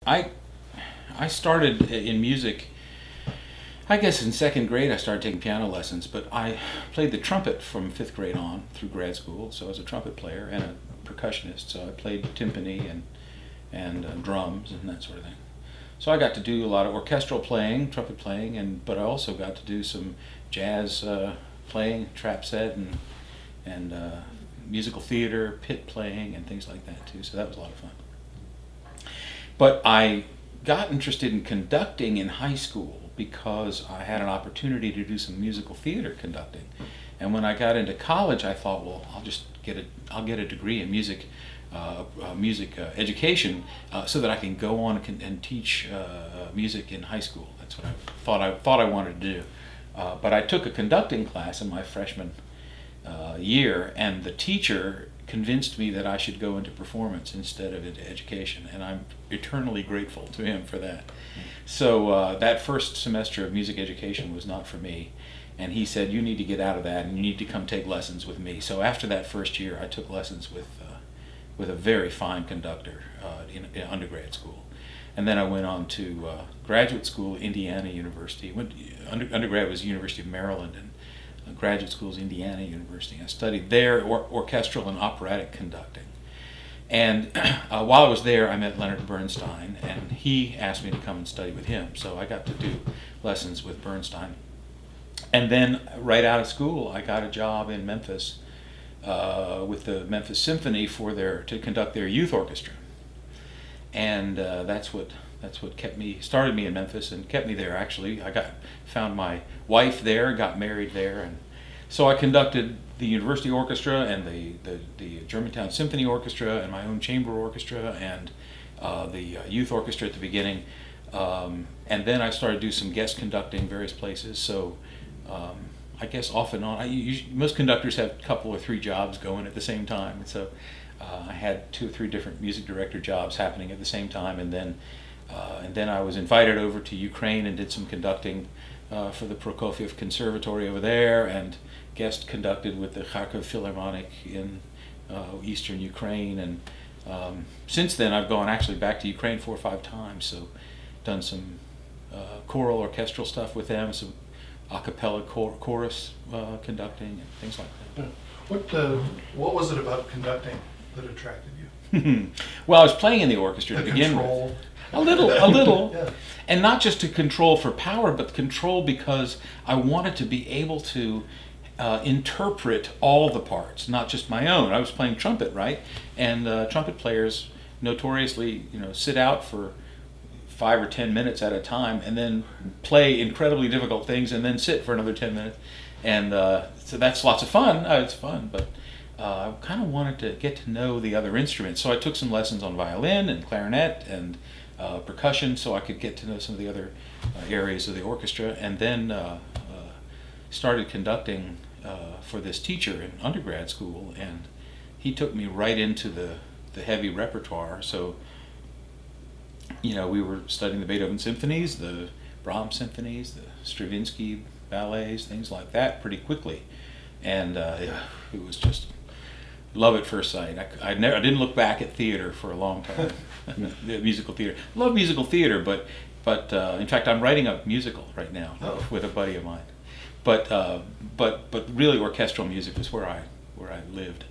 I I started in music. I guess in second grade I started taking piano lessons, but I played the trumpet from fifth grade on through grad school. So I was a trumpet player and a percussionist. So I played timpani and drums and that sort of thing. So I got to do a lot of orchestral playing, trumpet playing, but I also got to do some jazz playing, trap set, and musical theater, pit playing, and things like that too. So that was a lot of fun. But I got interested in conducting in high school because I had an opportunity to do some musical theater conducting. And when I got into college, I thought, well, I'll get a degree in music education so that I can go on and teach music in high school. That's what I thought I wanted to do. But I took a conducting class in my freshman year, and the teacher convinced me that I should go into performance instead of into education, and I'm eternally grateful to him for that. So that first semester of music education was not for me, and he said, you need to get out of that and you need to come take lessons with me. So after that first year, I took lessons with a very fine conductor in undergrad school. And then I went on to graduate school, Indiana University. Undergrad was University of Maryland, and graduate school is Indiana University. I studied there orchestral and operatic conducting. And while I was there, I met Leonard Bernstein, and he asked me to come and study with him. So I got to do lessons with Bernstein. And then right out of school, I got a job in Memphis with the Memphis Symphony to conduct their youth orchestra. And that's what started me in Memphis and kept me there. Actually, I found my wife there, got married there, and so I conducted the university orchestra and the Germantown Symphony Orchestra and my own chamber orchestra and the youth orchestra at the beginning, and then I started to do some guest conducting various places. So I guess off and on. Most conductors have a couple or three jobs going at the same time, and so I had 2 or 3 different music director jobs happening at the same time, and then I was invited over to Ukraine and did some conducting for the Prokofiev Conservatory over there, and guest conducted with the Kharkov Philharmonic in eastern Ukraine. And since then, I've gone actually back to Ukraine 4 or 5 times. So done some choral orchestral stuff with them, some a cappella chorus conducting and things like that. What was it about conducting that attracted you? Well, I was playing in the orchestra to begin control. with. A little. Yeah. And not just to control for power, but control because I wanted to be able to interpret all the parts, not just my own. I was playing trumpet, right? And trumpet players notoriously, sit out for 5 or 10 minutes at a time and then play incredibly difficult things and then sit for another 10 minutes. And so that's lots of fun. It's fun, but I kind of wanted to get to know the other instruments. So I took some lessons on violin and clarinet and percussion so I could get to know some of the other areas of the orchestra, and then started conducting for this teacher in undergrad school, and he took me right into the heavy repertoire. So we were studying the Beethoven symphonies, the Brahms symphonies, the Stravinsky ballets, things like that pretty quickly, and it was just love at first sight. I didn't look back at theater for a long time. The musical theater. Love musical theater, but in fact I'm writing a musical right now with a buddy of mine. But really orchestral music was where I lived.